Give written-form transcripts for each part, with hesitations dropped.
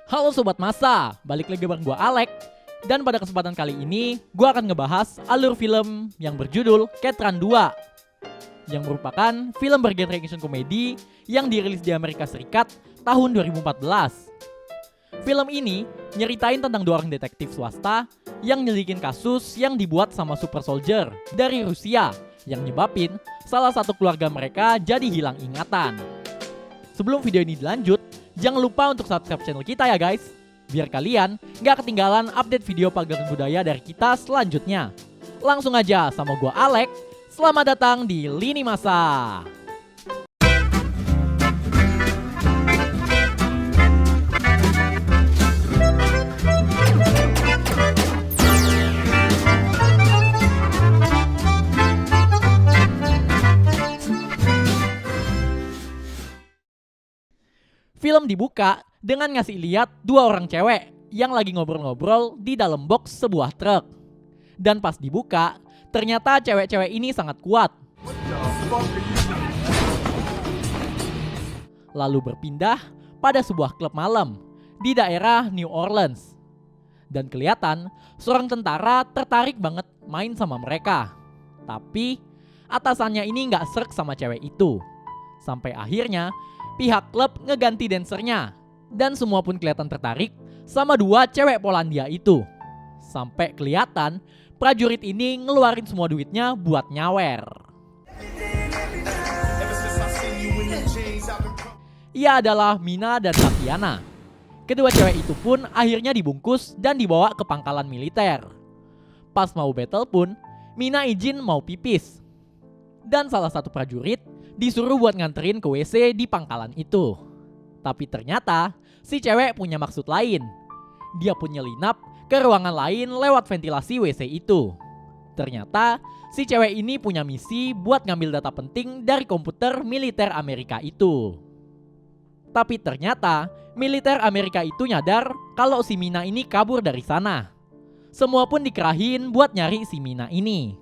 Halo Sobat Masa, balik lagi bareng gue Alek. Dan pada kesempatan kali ini, gue akan ngebahas alur film yang berjudul Ketran 2, yang merupakan film bergenre action komedi yang dirilis di Amerika Serikat tahun 2014. Film ini nyeritain tentang dua orang detektif swasta yang nyelidikin kasus yang dibuat sama super soldier dari Rusia yang nyebabin salah satu keluarga mereka jadi hilang ingatan. Sebelum video ini dilanjut, jangan lupa untuk subscribe channel kita ya guys, biar kalian gak ketinggalan update video pageran budaya dari kita selanjutnya. Langsung aja sama gua Alek, selamat datang di Lini Masa. Film dibuka dengan ngasih lihat dua orang cewek yang lagi ngobrol-ngobrol di dalam box sebuah truk. Dan pas dibuka, ternyata cewek-cewek ini sangat kuat. Lalu berpindah pada sebuah klub malam di daerah New Orleans. Dan kelihatan seorang tentara tertarik banget main sama mereka. Tapi atasannya ini nggak srek sama cewek itu. Sampai akhirnya pihak klub ngeganti dancernya. Dan semua pun kelihatan tertarik sama dua cewek Polandia itu. Sampai kelihatan prajurit ini ngeluarin semua duitnya buat nyawer. Ia adalah Mina dan Tatiana. Kedua cewek itu pun akhirnya dibungkus dan dibawa ke pangkalan militer. Pas mau battle pun, Mina izin mau pipis. Dan salah satu prajurit disuruh buat nganterin ke WC di pangkalan itu. Tapi ternyata si cewek punya maksud lain. Dia pun nyelinap ke ruangan lain lewat ventilasi WC itu. Ternyata si cewek ini punya misi buat ngambil data penting dari komputer militer Amerika itu. Tapi ternyata militer Amerika itu nyadar kalau si Mina ini kabur dari sana. Semua pun dikerahin buat nyari si Mina ini.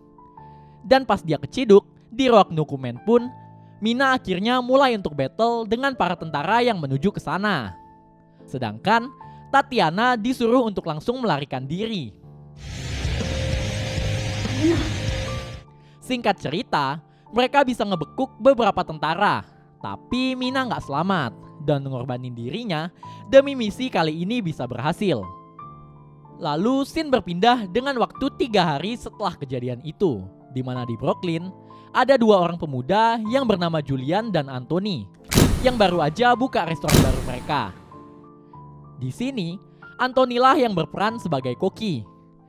Dan pas dia keciduk di ruang dokumen pun, Mina akhirnya mulai untuk battle dengan para tentara yang menuju ke sana. Sedangkan Tatiana disuruh untuk langsung melarikan diri. Singkat cerita, mereka bisa ngebekuk beberapa tentara. Tapi Mina nggak selamat dan mengorbanin dirinya demi misi kali ini bisa berhasil. Lalu scene berpindah dengan waktu 3 hari setelah kejadian itu, di mana di Brooklyn ada dua orang pemuda yang bernama Julian dan Anthony yang baru aja buka restoran baru mereka. Di sini, Anthony lah yang berperan sebagai koki.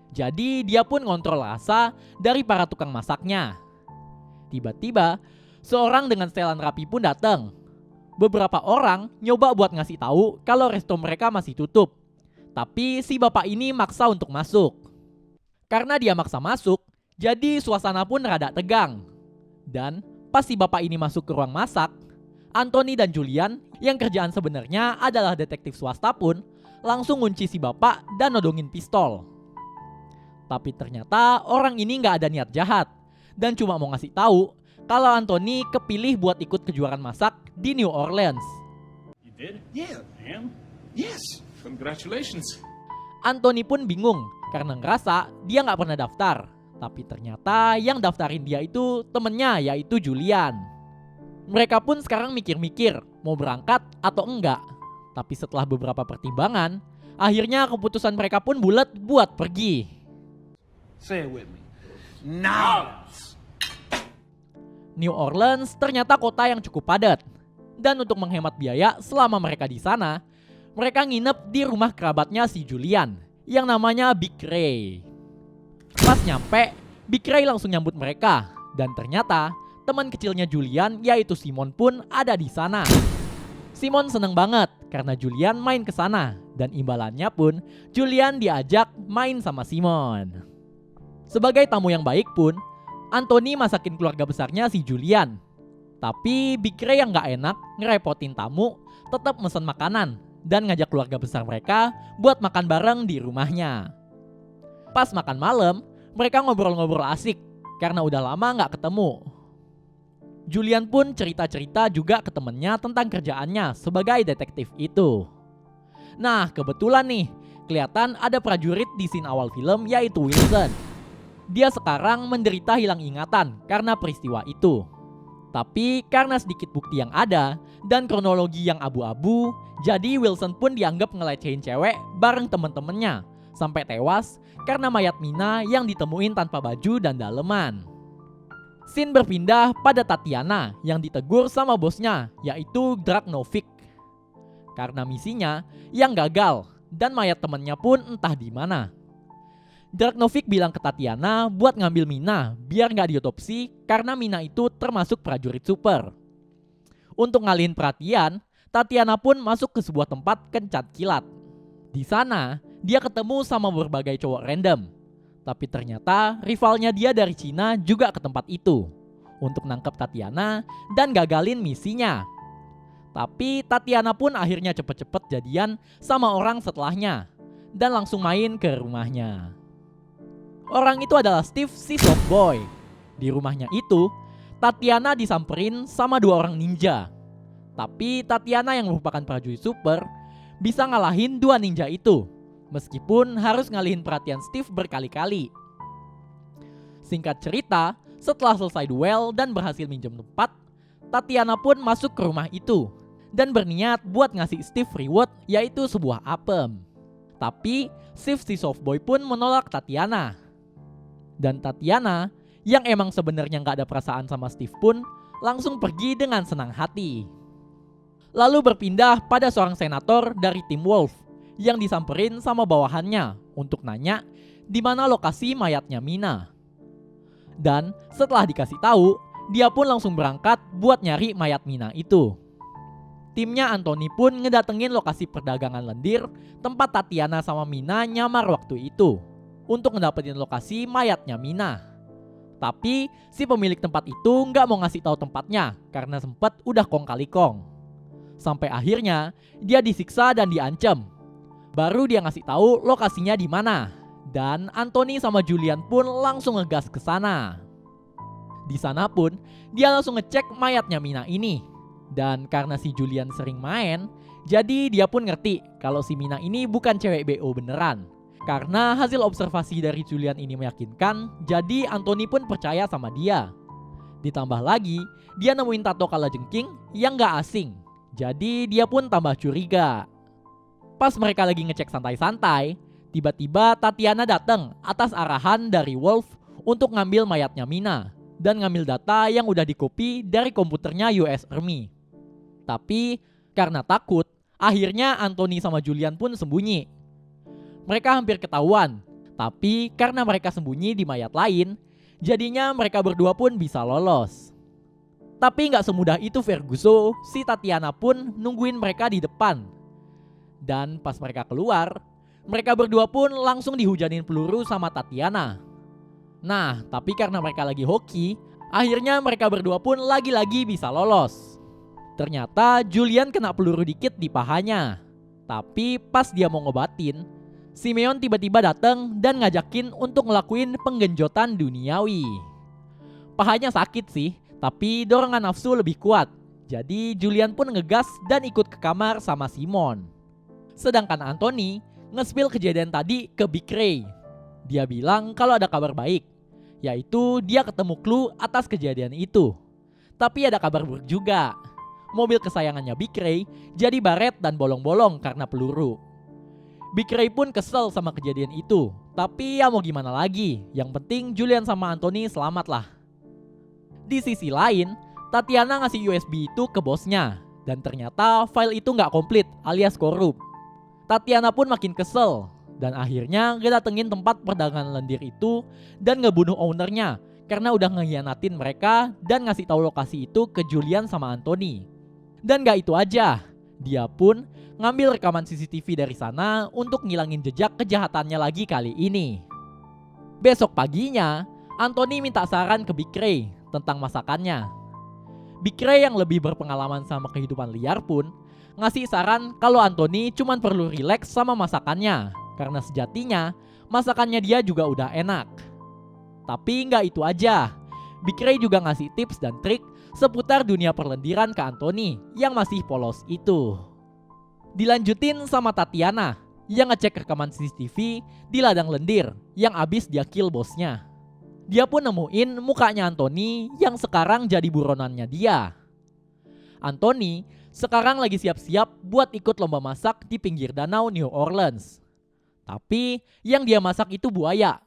Jadi dia pun ngontrol rasa dari para tukang masaknya. Tiba-tiba, seorang dengan setelan rapi pun datang. Beberapa orang nyoba buat ngasih tahu kalau resto mereka masih tutup. Tapi si bapak ini maksa untuk masuk. Karena dia maksa masuk, jadi suasana pun rada tegang. Dan pas si bapak ini masuk ke ruang masak, Anthony dan Julian yang kerjaan sebenarnya adalah detektif swasta pun langsung ngunci si bapak dan nodongin pistol. Tapi ternyata orang ini nggak ada niat jahat dan cuma mau ngasih tahu kalau Anthony kepilih buat ikut kejuaraan masak di New Orleans. You did? Yeah, man. Yes. Congratulations. Anthony pun bingung karena ngerasa dia nggak pernah daftar. Tapi ternyata yang daftarin dia itu temennya, yaitu Julian. Mereka pun sekarang mikir-mikir mau berangkat atau enggak. Tapi setelah beberapa pertimbangan, akhirnya keputusan mereka pun bulat buat pergi. Say it with me. Now. New Orleans ternyata kota yang cukup padat. Dan untuk menghemat biaya selama mereka di sana, mereka nginep di rumah kerabatnya si Julian yang namanya Big Ray. Pas nyampe, Big Ray langsung nyambut mereka. Dan ternyata teman kecilnya Julian yaitu Simon pun ada di sana. Simon seneng banget karena Julian main ke sana. Dan imbalannya pun Julian diajak main sama Simon. Sebagai tamu yang baik pun, Anthony masakin keluarga besarnya si Julian. Tapi Big Ray yang gak enak ngerepotin tamu tetap mesen makanan dan ngajak keluarga besar mereka buat makan bareng di rumahnya. Pas makan malam, mereka ngobrol-ngobrol asik karena udah lama gak ketemu. Julian pun cerita-cerita juga ke temennya tentang kerjaannya sebagai detektif itu. Nah, kebetulan nih, kelihatan ada prajurit di scene awal film yaitu Wilson. Dia sekarang menderita hilang ingatan karena peristiwa itu. Tapi karena sedikit bukti yang ada dan kronologi yang abu-abu, jadi Wilson pun dianggap ngelecehin cewek bareng temen-temennya sampai tewas karena mayat Mina yang ditemuin tanpa baju dan daleman. Scene berpindah pada Tatiana yang ditegur sama bosnya yaitu Dragnovic karena misinya yang gagal dan mayat temennya pun entah di mana. Dragnovic bilang ke Tatiana buat ngambil Mina biar gak diotopsi karena Mina itu termasuk prajurit super. Untuk ngalihin perhatian, Tatiana pun masuk ke sebuah tempat kencat kilat. Di sana, dia ketemu sama berbagai cowok random. Tapi ternyata rivalnya dia dari Cina juga ke tempat itu untuk nangkep Tatiana dan gagalin misinya. Tapi Tatiana pun akhirnya cepet-cepet jadian sama orang setelahnya dan langsung main ke rumahnya. Orang itu adalah Steve si soft boy. Di rumahnya itu, Tatiana disamperin sama 2 orang ninja. Tapi Tatiana yang merupakan prajurit super bisa ngalahin 2 ninja itu, meskipun harus ngalihin perhatian Steve berkali-kali. Singkat cerita, setelah selesai duel dan berhasil minjem tempat, Tatiana pun masuk ke rumah itu dan berniat buat ngasih Steve reward yaitu sebuah apem. Tapi Steve si soft boy pun menolak Tatiana. Dan Tatiana yang emang sebenarnya gak ada perasaan sama Steve pun langsung pergi dengan senang hati. Lalu berpindah pada seorang senator dari tim Wolf yang disamperin sama bawahannya untuk nanya di mana lokasi mayatnya Mina. Dan setelah dikasih tahu, dia pun langsung berangkat buat nyari mayat Mina itu. Timnya Anthony pun ngedatengin lokasi perdagangan lendir tempat Tatiana sama Mina nyamar waktu itu untuk ngedapetin lokasi mayatnya Mina. Tapi si pemilik tempat itu nggak mau ngasih tahu tempatnya karena sempet udah kong kali kong. Sampai akhirnya dia disiksa dan diancam. Baru dia ngasih tahu lokasinya di mana. Dan Anthony sama Julian pun langsung ngegas ke sana. Di sana pun dia langsung ngecek mayatnya Mina ini. Dan karena si Julian sering main, jadi dia pun ngerti kalau si Mina ini bukan cewek BO beneran. Karena hasil observasi dari Julian ini meyakinkan, jadi Anthony pun percaya sama dia. Ditambah lagi, dia nemuin tato kalajengking yang gak asing. Jadi dia pun tambah curiga. Pas mereka lagi ngecek santai-santai, tiba-tiba Tatiana datang atas arahan dari Wolf untuk ngambil mayatnya Mina dan ngambil data yang udah dikopi dari komputernya US Army. Tapi karena takut, akhirnya Anthony sama Julian pun sembunyi. Mereka hampir ketahuan, tapi karena mereka sembunyi di mayat lain, jadinya mereka berdua pun bisa lolos. Tapi gak semudah itu Ferguson, si Tatiana pun nungguin mereka di depan. Dan pas mereka keluar, mereka berdua pun langsung dihujanin peluru sama Tatiana. Nah, tapi karena mereka lagi hoki, akhirnya mereka berdua pun lagi-lagi bisa lolos. Ternyata Julian kena peluru dikit di pahanya. Tapi pas dia mau ngobatin, Simeon tiba-tiba datang dan ngajakin untuk ngelakuin penggenjotan duniawi. Pahanya sakit sih, tapi dorongan nafsu lebih kuat. Jadi Julian pun ngegas dan ikut ke kamar sama Simon. Sedangkan Anthony nge-spill kejadian tadi ke Big Ray. Dia bilang kalau ada kabar baik, yaitu dia ketemu clue atas kejadian itu. Tapi ada kabar buruk juga. Mobil kesayangannya Big Ray jadi baret dan bolong-bolong karena peluru. Big Ray pun kesel sama kejadian itu. Tapi ya mau gimana lagi, yang penting Julian sama Anthony selamat lah. Di sisi lain, Tatiana ngasih USB itu ke bosnya. Dan ternyata file itu gak komplit alias korup. Tatiana pun makin kesel. Dan akhirnya ngedatengin tempat perdagangan lendir itu dan ngebunuh ownernya karena udah ngehianatin mereka dan ngasih tahu lokasi itu ke Julian sama Anthony. Dan gak itu aja, dia pun ngambil rekaman CCTV dari sana untuk ngilangin jejak kejahatannya lagi kali ini. Besok paginya, Anthony minta saran ke Big Ray tentang masakannya. Big Ray yang lebih berpengalaman sama kehidupan liar pun ngasih saran kalau Anthony cuman perlu rileks sama masakannya karena sejatinya masakannya dia juga udah enak. Tapi nggak itu aja, Big Ray juga ngasih tips dan trik seputar dunia perlendiran ke Anthony yang masih polos itu. Dilanjutin sama Tatiana yang ngecek rekaman CCTV di ladang lendir yang abis dia kill bosnya. Dia pun nemuin mukanya Anthony yang sekarang jadi buronannya dia. Anthony sekarang lagi siap-siap buat ikut lomba masak di pinggir danau New Orleans. Tapi yang dia masak itu buaya.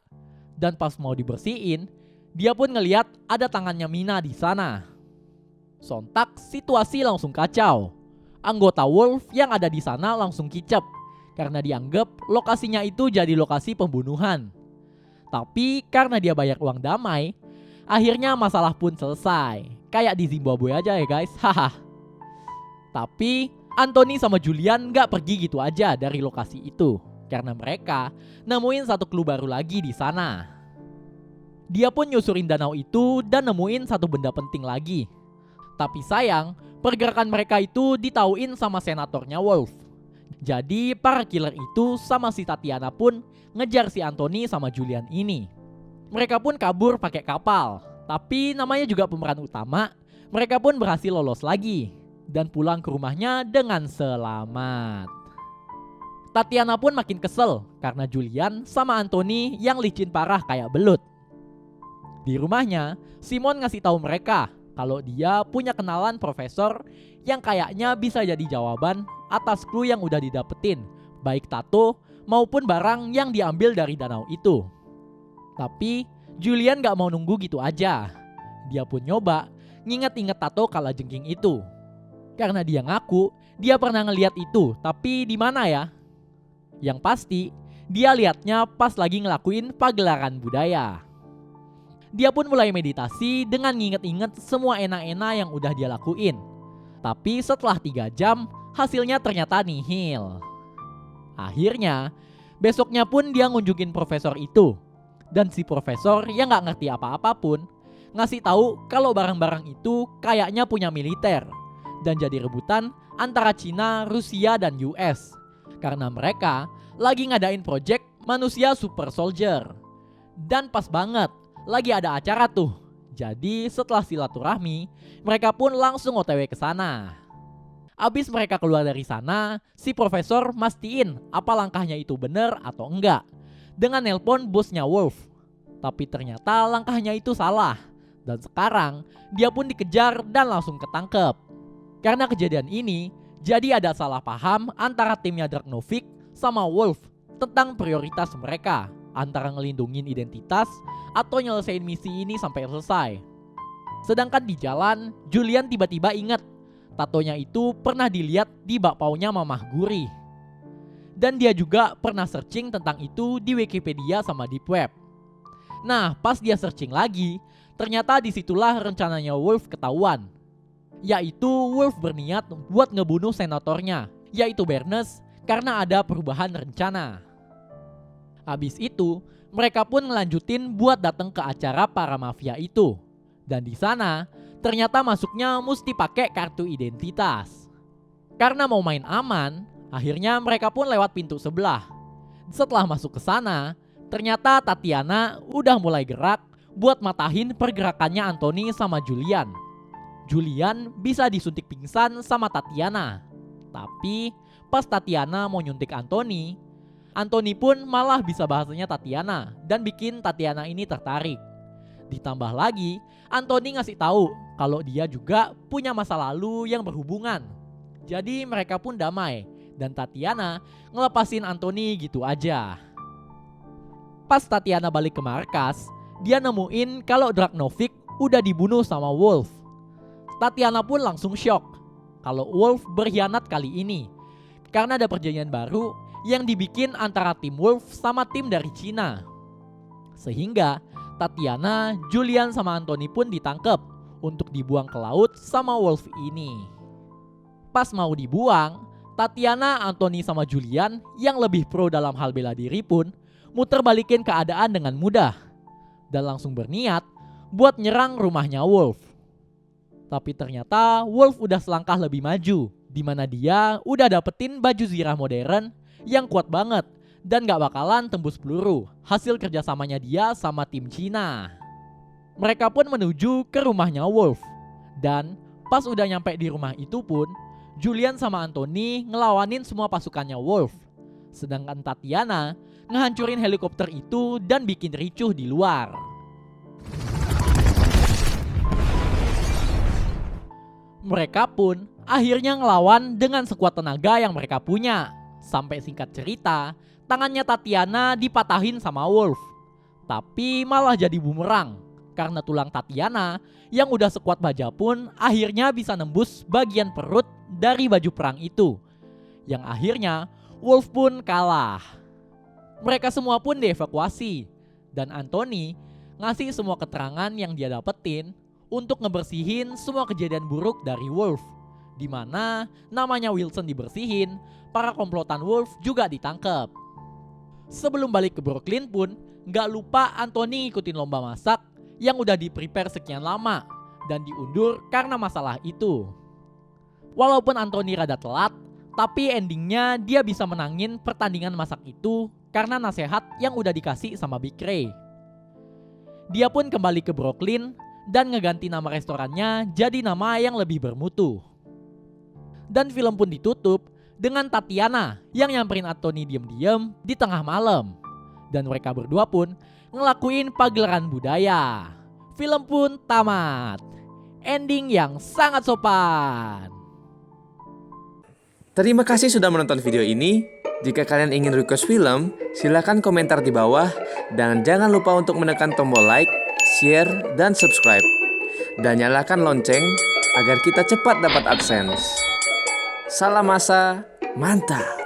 Dan pas mau dibersihin, dia pun ngeliat ada tangannya Mina di sana. Sontak situasi langsung kacau. Anggota Wolf yang ada di sana langsung kicep karena dianggap lokasinya itu jadi lokasi pembunuhan. Tapi karena dia bayar uang damai, akhirnya masalah pun selesai. Kayak di Zimbabwe aja ya guys. Haha. Tapi Anthony sama Julian gak pergi gitu aja dari lokasi itu karena mereka nemuin satu clue baru lagi di sana. Dia pun nyusurin danau itu dan nemuin satu benda penting lagi. Tapi sayang, pergerakan mereka itu ditauin sama senatornya Wolf. Jadi para killer itu sama si Tatiana pun ngejar si Anthony sama Julian ini. Mereka pun kabur pakai kapal. Tapi namanya juga pemeran utama, mereka pun berhasil lolos lagi dan pulang ke rumahnya dengan selamat. Tatiana pun makin kesel karena Julian sama Anthony yang licin parah kayak belut. Di rumahnya, Simon ngasih tahu mereka kalau dia punya kenalan profesor yang kayaknya bisa jadi jawaban atas clue yang udah didapetin, baik tato maupun barang yang diambil dari danau itu. Tapi Julian gak mau nunggu gitu aja. Dia pun nyoba nginget-inget tato kalajengking itu. Karena dia ngaku dia pernah ngeliat itu, tapi di mana ya? Yang pasti dia liatnya pas lagi ngelakuin pagelaran budaya. Dia pun mulai meditasi dengan nginget-inget semua enak-enak yang udah dia lakuin. Tapi setelah 3 jam, hasilnya ternyata nihil. Akhirnya, besoknya pun dia ngunjungin profesor itu. Dan si profesor yang gak ngerti apa-apa pun ngasih tahu kalau barang-barang itu kayaknya punya militer dan jadi rebutan antara Cina, Rusia, dan US. Karena mereka lagi ngadain project manusia super soldier. Dan pas banget lagi ada acara tuh. Jadi setelah silaturahmi, mereka pun langsung OTW ke sana. Abis mereka keluar dari sana, si profesor mastiin apa langkahnya itu bener atau enggak dengan nelpon bosnya Wolf. Tapi ternyata langkahnya itu salah. Dan sekarang dia pun dikejar dan langsung ketangkep. Karena kejadian ini, jadi ada salah paham antara timnya Dragovnik sama Wolf tentang prioritas mereka, antara ngelindungin identitas atau nyelesain misi ini sampai selesai. Sedangkan di jalan, Julian tiba-tiba ingat tatonya itu pernah dilihat di bakpaunya Mamah Guri. Dan dia juga pernah searching tentang itu di Wikipedia sama Deep Web. Nah, pas dia searching lagi, ternyata disitulah rencananya Wolf ketahuan. Yaitu Wolf berniat buat ngebunuh senatornya, yaitu Barnes, karena ada perubahan rencana. Habis itu, mereka pun ngelanjutin buat datang ke acara para mafia itu. Dan di sana, ternyata masuknya mesti pakai kartu identitas. Karena mau main aman, akhirnya mereka pun lewat pintu sebelah. Setelah masuk ke sana, ternyata Tatiana udah mulai gerak buat matahin pergerakannya Anthony sama Julian. Julian bisa disuntik pingsan sama Tatiana. Tapi pas Tatiana mau nyuntik Anthony pun malah bisa bahasanya Tatiana dan bikin Tatiana ini tertarik. Ditambah lagi, Anthony ngasih tahu kalau dia juga punya masa lalu yang berhubungan. Jadi mereka pun damai dan Tatiana ngelepasin Anthony gitu aja. Pas Tatiana balik ke markas, dia nemuin kalau Dragovnik udah dibunuh sama Wolf. Tatiana pun langsung shock kalau Wolf berkhianat kali ini karena ada perjanjian baru yang dibikin antara tim Wolf sama tim dari Cina. Sehingga Tatiana, Julian sama Anthony pun ditangkap untuk dibuang ke laut sama Wolf ini. Pas mau dibuang, Tatiana, Anthony sama Julian yang lebih pro dalam hal bela diri pun muter balikin keadaan dengan mudah dan langsung berniat buat nyerang rumahnya Wolf. Tapi ternyata Wolf udah selangkah lebih maju, di mana dia udah dapetin baju zirah modern yang kuat banget dan gak bakalan tembus peluru, hasil kerjasamanya dia sama tim Cina. Mereka pun menuju ke rumahnya Wolf. Dan pas udah nyampe di rumah itu pun, Julian sama Anthony ngelawanin semua pasukannya Wolf. Sedangkan Tatiana ngehancurin helikopter itu dan bikin ricuh di luar. Mereka pun akhirnya ngelawan dengan sekuat tenaga yang mereka punya. Sampai singkat cerita, tangannya Tatiana dipatahin sama Wolf. Tapi malah jadi bumerang. Karena tulang Tatiana yang udah sekuat baja pun akhirnya bisa nembus bagian perut dari baju perang itu. Yang akhirnya Wolf pun kalah. Mereka semua pun dievakuasi. Dan Anthony ngasih semua keterangan yang dia dapetin untuk ngebersihin semua kejadian buruk dari Wolf. Dimana namanya Wilson dibersihin, para komplotan Wolf juga ditangkap. Sebelum balik ke Brooklyn pun, gak lupa Anthony ngikutin lomba masak yang udah di-prepare sekian lama dan diundur karena masalah itu. Walaupun Anthony rada telat, tapi endingnya dia bisa menangin pertandingan masak itu karena nasihat yang udah dikasih sama Big Ray. Dia pun kembali ke Brooklyn dan ngeganti nama restorannya jadi nama yang lebih bermutu. Dan film pun ditutup dengan Tatiana yang nyamperin Anthony diem-diem di tengah malam. Dan mereka berdua pun ngelakuin pagelaran budaya. Film pun tamat. Ending yang sangat sopan. Terima kasih sudah menonton video ini. Jika kalian ingin request film, silakan komentar di bawah. Dan jangan lupa untuk menekan tombol like, share, dan subscribe. Dan nyalakan lonceng agar kita cepat dapat AdSense. Salam masa, mantap!